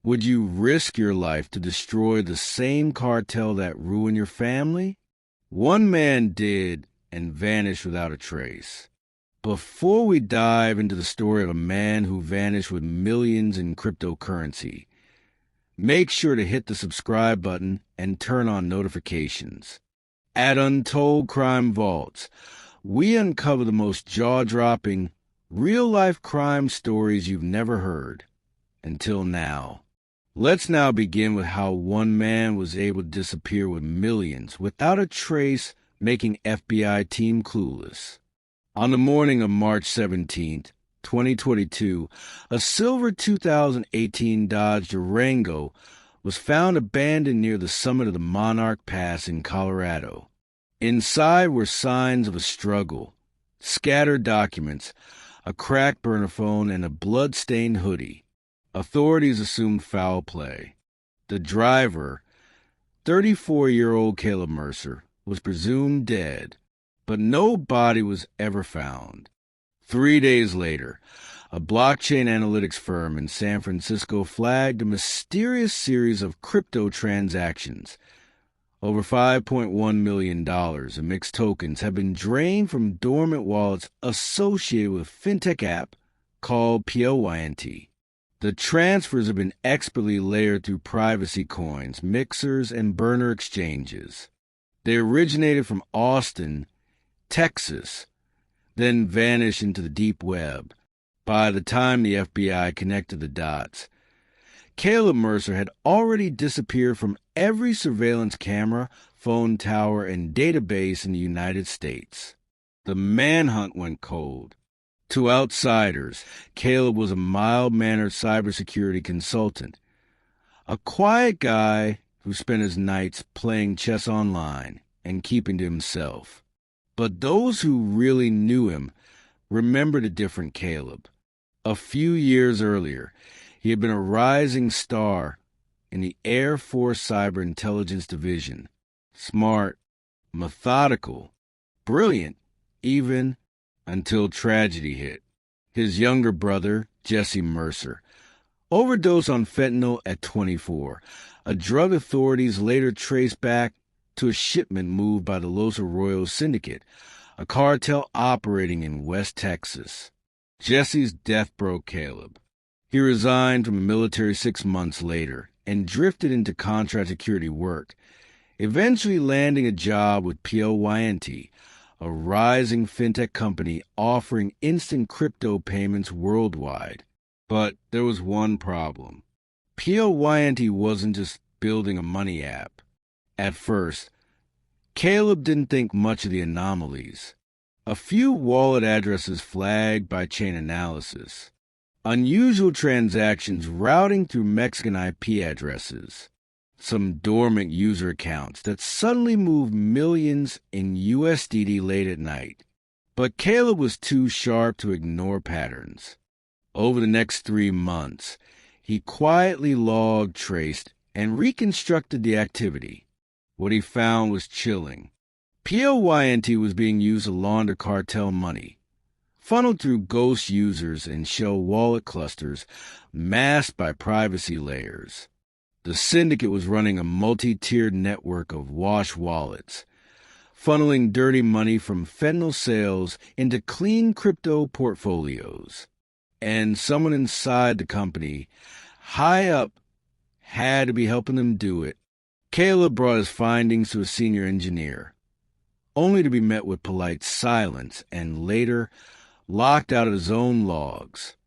Would you risk your life to destroy the same cartel that ruined your family? One man did and vanished without a trace. Before we dive into the story of a man who vanished with millions in cryptocurrency, make sure to hit the subscribe button and turn on notifications. At Untold Crime Vaults, we uncover the most jaw-dropping, real-life crime stories you've never heard. Until now. Let's now begin with how one man was able to disappear with millions without a trace, making FBI team clueless. On the morning of March 17th, 2022, a silver 2018 Dodge Durango was found abandoned near the summit of the Monarch Pass in Colorado. Inside were signs of a struggle, scattered documents, a cracked burner phone, and a blood-stained hoodie. Authorities assumed foul play. The driver, 34-year-old Caleb Mercer, was presumed dead, but no body was ever found. 3 days later, a blockchain analytics firm in San Francisco flagged a mysterious series of crypto transactions. Over $5.1 million in mixed tokens have been drained from dormant wallets associated with a Fintech app called POINT. The transfers have been expertly layered through privacy coins, mixers, and burner exchanges. They originated from Austin, Texas, then vanished into the deep web. By the time the FBI connected the dots, Caleb Mercer had already disappeared from every surveillance camera, phone tower, and database in the United States. The manhunt went cold. To outsiders, Caleb was a mild-mannered cybersecurity consultant, a quiet guy who spent his nights playing chess online and keeping to himself. But those who really knew him remembered a different Caleb. A few years earlier, he had been a rising star in the Air Force Cyber Intelligence Division. Smart, methodical, brilliant, even until tragedy hit. His younger brother, Jesse Mercer, overdosed on fentanyl at 24, a drug authorities later traced back to a shipment moved by the Los Arroyos Syndicate, a cartel operating in West Texas. Jesse's death broke Caleb. He resigned from the military 6 months later and drifted into contract security work, eventually landing a job with POINT, a rising fintech company offering instant crypto payments worldwide. But there was one problem. POINT wasn't just building a money app. At first, Caleb didn't think much of the anomalies. A few wallet addresses flagged by chain analysis. Unusual transactions routing through Mexican IP addresses. Some dormant user accounts that suddenly moved millions in USDT late at night. But Caleb was too sharp to ignore patterns. Over the next 3 months, he quietly logged, traced, and reconstructed the activity. What he found was chilling. POINT was being used to launder cartel money, funneled through ghost users and shell wallet clusters masked by privacy layers. The Syndicate was running a multi-tiered network of wash wallets, funneling dirty money from fentanyl sales into clean crypto portfolios. And someone inside the company, high up, had to be helping them do it. Caleb brought his findings to a senior engineer, only to be met with polite silence and later locked out of his own logs.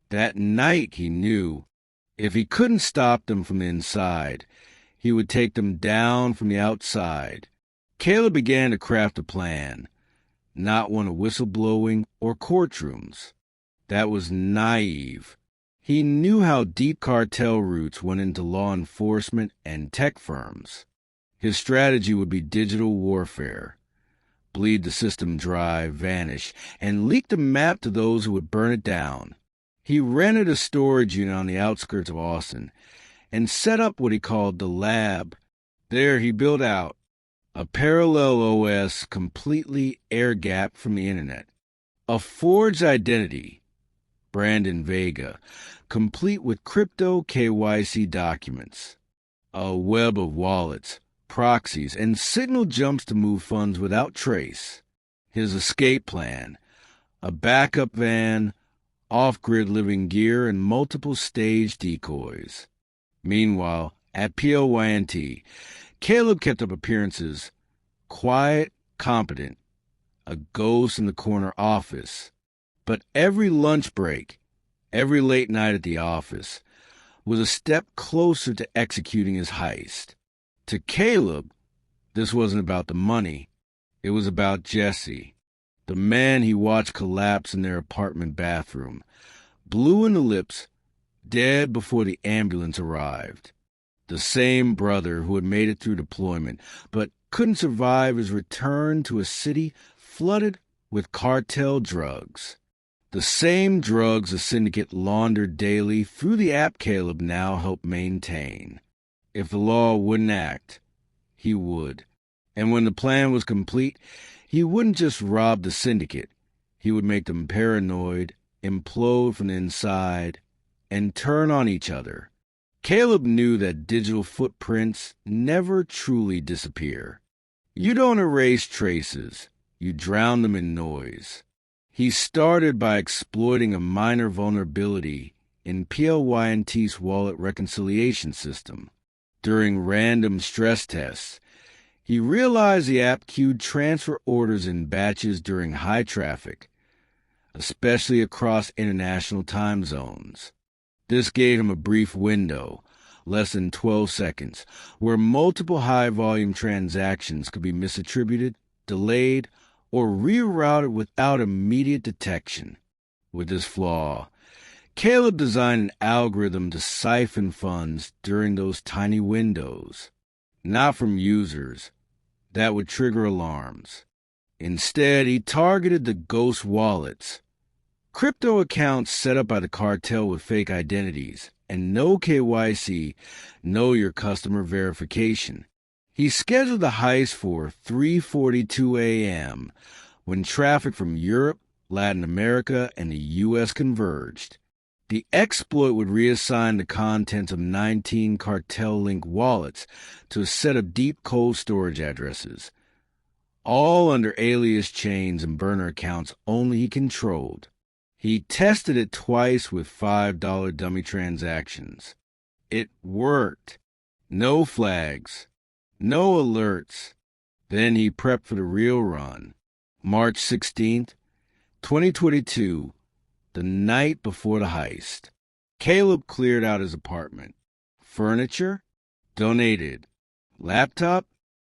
That night he knew if he couldn't stop them from the inside, he would take them down from the outside. Caleb began to craft a plan, not one of whistleblowing or courtrooms. That was naive. He knew how deep cartel roots went into law enforcement and tech firms. His strategy would be digital warfare. Bleed the system dry, vanish, and leak the map to those who would burn it down. He rented a storage unit on the outskirts of Austin and set up what he called the lab. There he built out a parallel OS completely air-gapped from the internet. A forged identity, Brandon Vega, complete with crypto KYC documents, a web of wallets, proxies, and signal jumps to move funds without trace. His escape plan: a backup van, off-grid living gear, and multiple stage decoys. Meanwhile, at PLYNT, Caleb kept up appearances, quiet, competent, a ghost in the corner office. But every lunch break, every late night at the office, was a step closer to executing his heist. To Caleb, this wasn't about the money. It was about Jesse, the man he watched collapse in their apartment bathroom, blue in the lips, dead before the ambulance arrived. The same brother who had made it through deployment, but couldn't survive his return to a city flooded with cartel drugs. The same drugs the Syndicate laundered daily through the app Caleb now helped maintain. If the law wouldn't act, he would. And when the plan was complete, he wouldn't just rob the Syndicate. He would make them paranoid, implode from the inside, and turn on each other. Caleb knew that digital footprints never truly disappear. You don't erase traces. You drown them in noise. He started by exploiting a minor vulnerability in PLYNT's wallet reconciliation system. During random stress tests, he realized the app queued transfer orders in batches during high traffic, especially across international time zones. This gave him a brief window, less than 12 seconds, where multiple high-volume transactions could be misattributed, delayed, or rerouted without immediate detection. With this flaw, Caleb designed an algorithm to siphon funds during those tiny windows, not from users. That would trigger alarms. Instead, he targeted the ghost wallets, crypto accounts set up by the cartel with fake identities, and no KYC, know your customer verification. He scheduled the heist for 3:42 a.m., when traffic from Europe, Latin America, and the U.S. converged. The exploit would reassign the contents of 19 cartel-linked wallets to a set of deep cold storage addresses, all under alias chains and burner accounts only he controlled. He tested it twice with $5 dummy transactions. It worked. No flags. No alerts. Then he prepped for the real run. March 16th, 2022, the night before the heist. Caleb cleared out his apartment. Furniture? Donated. Laptop?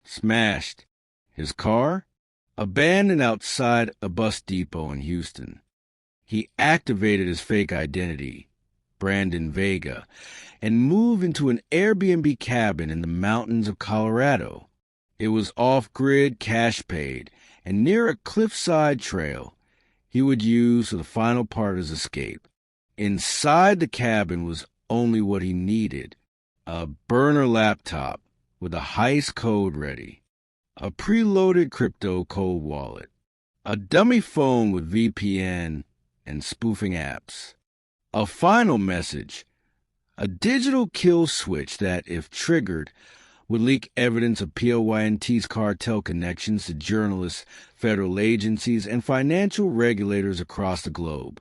Smashed. His car? Abandoned outside a bus depot in Houston. He activated his fake identity, Brandon Vega, and moved into an Airbnb cabin in the mountains of Colorado. It was off-grid, cash-paid, and near a cliffside trail he would use for the final part of his escape. Inside the cabin was only what he needed: a burner laptop with a heist code ready, a preloaded crypto cold wallet, a dummy phone with VPN and spoofing apps, a final message, a digital kill switch that, if triggered, would leak evidence of PLYNT's cartel connections to journalists, federal agencies, and financial regulators across the globe.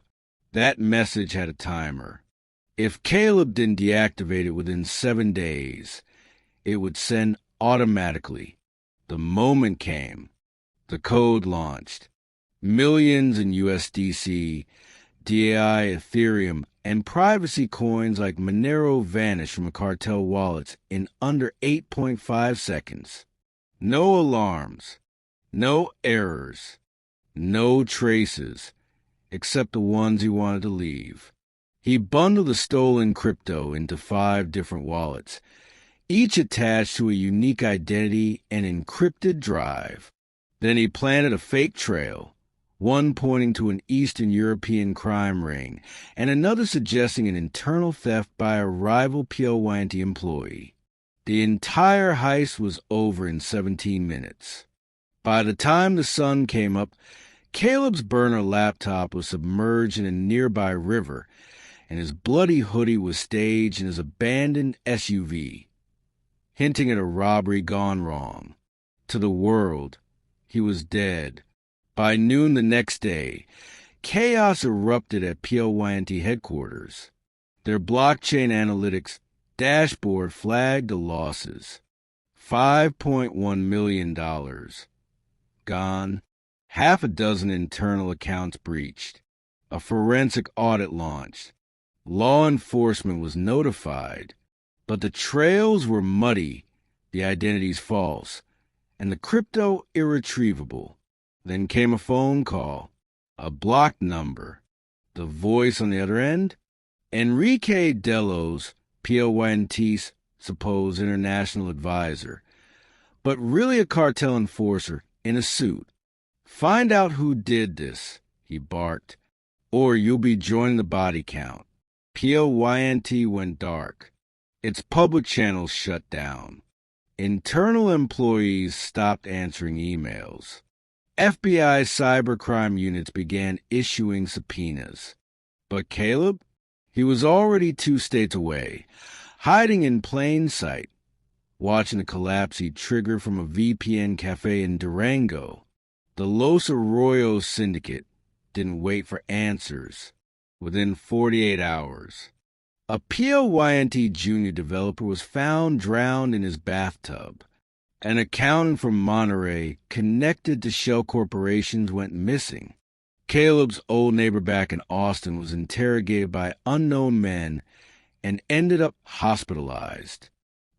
That message had a timer. If Caleb didn't deactivate it within 7 days, it would send automatically. The moment came. The code launched. Millions in USDC, DAI, Ethereum, and privacy coins like Monero vanished from cartel wallets in under 8.5 seconds. No alarms, no errors, no traces, except the ones he wanted to leave. He bundled the stolen crypto into 5 different wallets, each attached to a unique identity and encrypted drive. Then he planted a fake trail, one pointing to an Eastern European crime ring, and another suggesting an internal theft by a rival PLYNT employee. The entire heist was over in 17 minutes. By the time the sun came up, Caleb's burner laptop was submerged in a nearby river, and his bloody hoodie was staged in his abandoned SUV, hinting at a robbery gone wrong. To the world, he was dead. By noon the next day, chaos erupted at PLYNT headquarters. Their blockchain analytics dashboard flagged the losses. $5.1 million gone. Half a dozen internal accounts breached. A forensic audit launched. Law enforcement was notified, but the trails were muddy, the identities false, and the crypto irretrievable. Then came a phone call, a blocked number. The voice on the other end? Enrique Delos, PLYNT's supposed international advisor, but really a cartel enforcer in a suit. "Find out who did this," he barked, "or you'll be joining the body count." PLYNT went dark. Its public channels shut down. Internal employees stopped answering emails. FBI cybercrime units began issuing subpoenas. But Caleb? He was already 2 states away, hiding in plain sight, watching the collapse he'd triggered from a VPN cafe in Durango. The Los Arroyos Syndicate didn't wait for answers. Within 48 hours, a PLYNT junior developer was found drowned in his bathtub. An accountant from Monterey connected to shell corporations went missing. Caleb's old neighbor back in Austin was interrogated by unknown men and ended up hospitalized.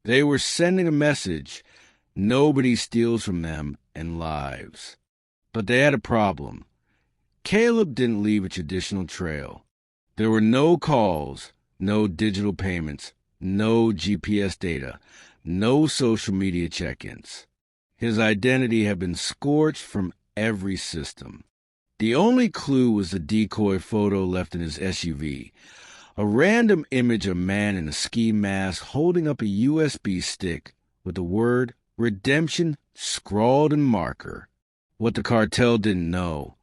They were sending a message: nobody steals from them and lives. But they had a problem. Caleb didn't leave a traditional trail. There were no calls, no digital payments, no GPS data, no social media check-ins. His identity had been scorched from every system. The only clue was the decoy photo left in his SUV, a random image of a man in a ski mask holding up a USB stick with the word redemption scrawled in marker. What the cartel didn't know,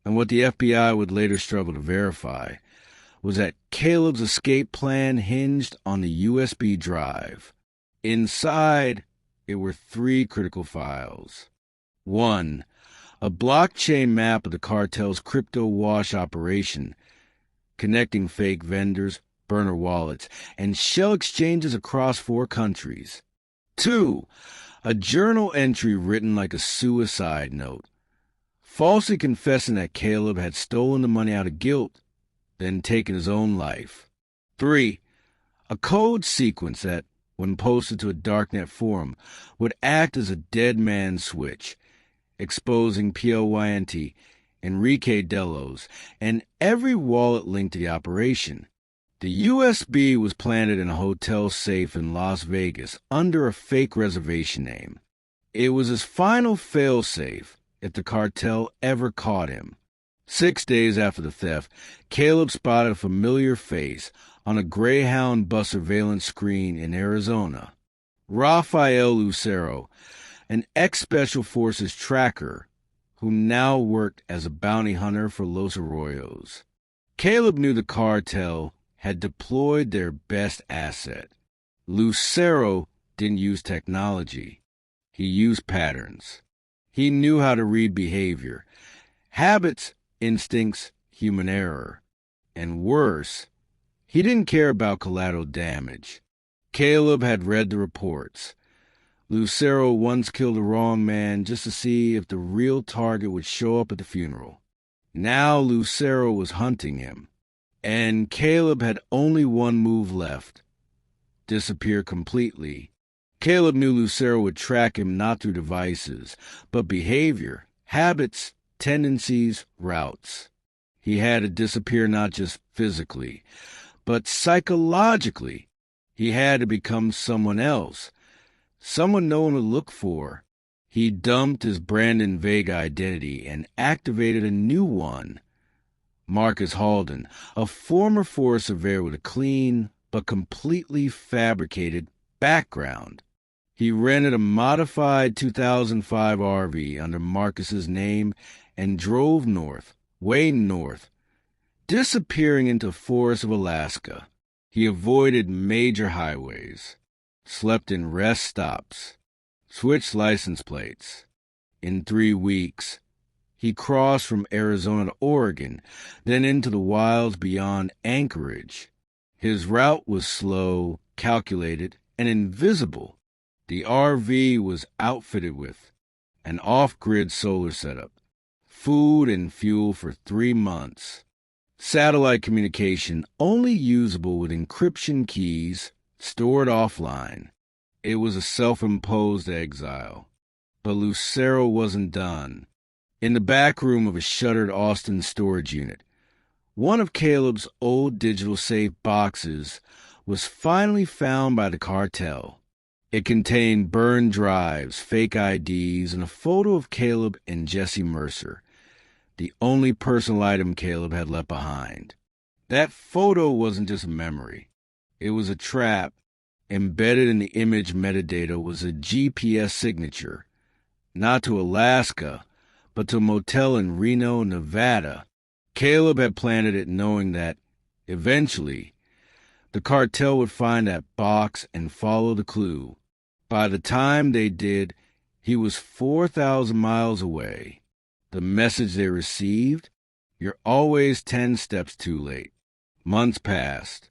and what the FBI would later struggle to verify, was that Caleb's escape plan hinged on the USB drive. Inside, it were 3 critical files. 1. A blockchain map of the cartel's crypto wash operation, connecting fake vendors, burner wallets, and shell exchanges across 4 countries. 2. A journal entry written like a suicide note, falsely confessing that Caleb had stolen the money out of guilt, then taken his own life. 3. A code sequence that, when posted to a darknet forum, would act as a dead man switch, exposing PLYNT, Enrique Delos, and every wallet linked to the operation. The USB was planted in a hotel safe in Las Vegas under a fake reservation name. It was his final failsafe if the cartel ever caught him. 6 days after the theft, Caleb spotted a familiar face on a Greyhound bus surveillance screen in Arizona. Rafael Lucero, an ex-Special Forces tracker who now worked as a bounty hunter for Los Arroyos. Caleb knew the cartel had deployed their best asset. Lucero didn't use technology. He used patterns. He knew how to read behavior, habits, instincts, human error. And worse, he didn't care about collateral damage. Caleb had read the reports. Lucero once killed the wrong man just to see if the real target would show up at the funeral. Now Lucero was hunting him. And Caleb had only one move left: disappear completely. Caleb knew Lucero would track him not through devices, but behavior, habits, tendencies, routes. He had to disappear not just physically, but psychologically. He had to become someone else, someone no one would look for. He dumped his Brandon Vega identity and activated a new one. Marcus Halden, a former forest surveyor with a clean but completely fabricated background. He rented a modified 2005 RV under Marcus's name and drove north, way north, disappearing into forests of Alaska. He avoided major highways, slept in rest stops, switched license plates. In 3 weeks, he crossed from Arizona to Oregon, then into the wilds beyond Anchorage. His route was slow, calculated, and invisible. The RV was outfitted with an off-grid solar setup, food and fuel for 3 months, satellite communication only usable with encryption keys stored offline. It was a self-imposed exile. But Lucero wasn't done. In the back room of a shuttered Austin storage unit, one of Caleb's old digital safe boxes was finally found by the cartel. It contained burned drives, fake IDs, and a photo of Caleb and Jesse Mercer, the only personal item Caleb had left behind. That photo wasn't just a memory. It was a trap. Embedded in the image metadata was a GPS signature, not to Alaska, but to a motel in Reno, Nevada. Caleb had planted it knowing that, eventually, the cartel would find that box and follow the clue. By the time they did, he was 4,000 miles away. The message they received? You're always 10 steps too late. Months passed.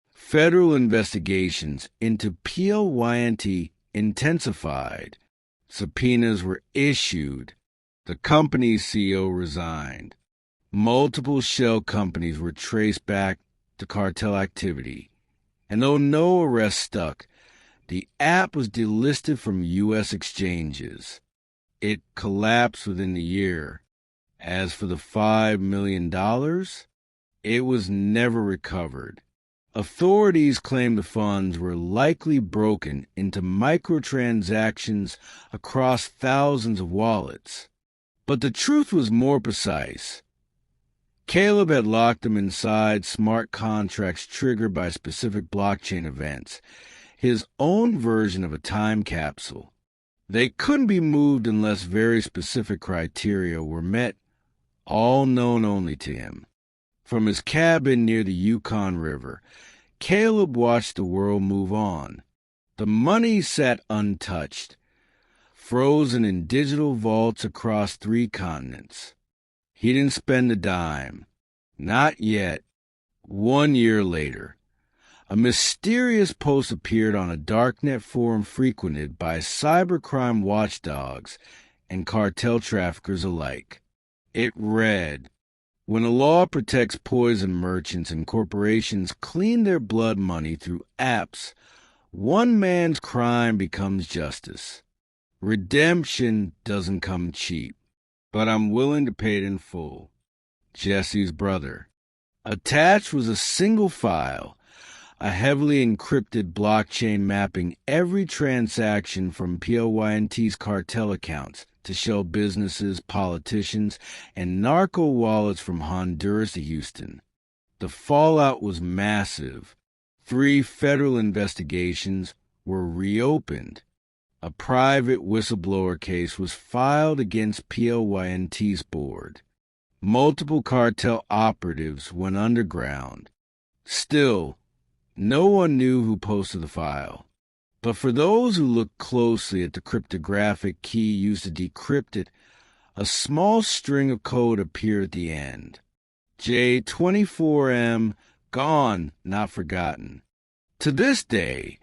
Federal investigations into PLYNT intensified. Subpoenas were issued. The company's CEO resigned. Multiple shell companies were traced back to cartel activity. And though no arrest stuck, the app was delisted from U.S. exchanges. It collapsed within the year. As for the $5 million, it was never recovered. Authorities claimed the funds were likely broken into microtransactions across thousands of wallets. But the truth was more precise. Caleb had locked them inside smart contracts triggered by specific blockchain events, his own version of a time capsule. They couldn't be moved unless very specific criteria were met, all known only to him. From his cabin near the Yukon River, Caleb watched the world move on. The money sat untouched, frozen in digital vaults across 3 continents. He didn't spend a dime. Not yet. 1 year later, a mysterious post appeared on a darknet forum frequented by cybercrime watchdogs and cartel traffickers alike. It read, "When a law protects poison merchants and corporations clean their blood money through apps, one man's crime becomes justice. Redemption doesn't come cheap, but I'm willing to pay it in full. Jesse's brother." Attached was a single file, a heavily encrypted blockchain mapping every transaction from PLYNT's cartel accounts to shell businesses, politicians, and narco wallets from Honduras to Houston. The fallout was massive. 3 federal investigations were reopened. A private whistleblower case was filed against PLYNT's board. Multiple cartel operatives went underground. Still, no one knew who posted the file. But for those who looked closely at the cryptographic key used to decrypt it, a small string of code appeared at the end. J24M, gone, not forgotten. To this day,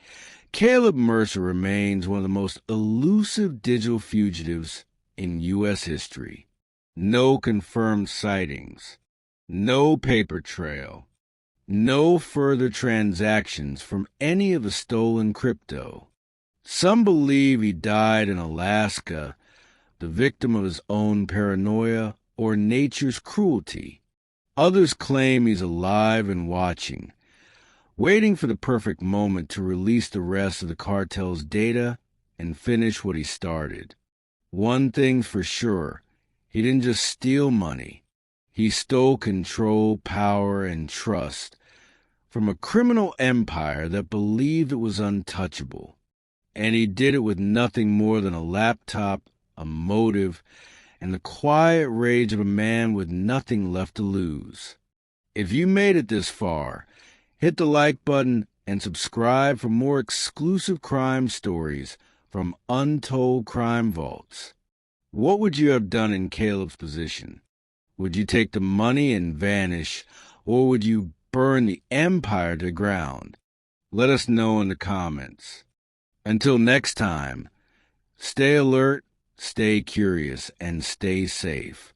Caleb Mercer remains one of the most elusive digital fugitives in U.S. history. No confirmed sightings, no paper trail, no further transactions from any of the stolen crypto. Some believe he died in Alaska, the victim of his own paranoia or nature's cruelty. Others claim he's alive and watching, waiting for the perfect moment to release the rest of the cartel's data and finish what he started. One thing's for sure, he didn't just steal money. He stole control, power, and trust from a criminal empire that believed it was untouchable. And he did it with nothing more than a laptop, a motive, and the quiet rage of a man with nothing left to lose. If you made it this far, hit the like button and subscribe for more exclusive crime stories from Untold Crime Vaults. What would you have done in Caleb's position? Would you take the money and vanish, or would you burn the empire to the ground? Let us know in the comments. Until next time, stay alert, stay curious, and stay safe.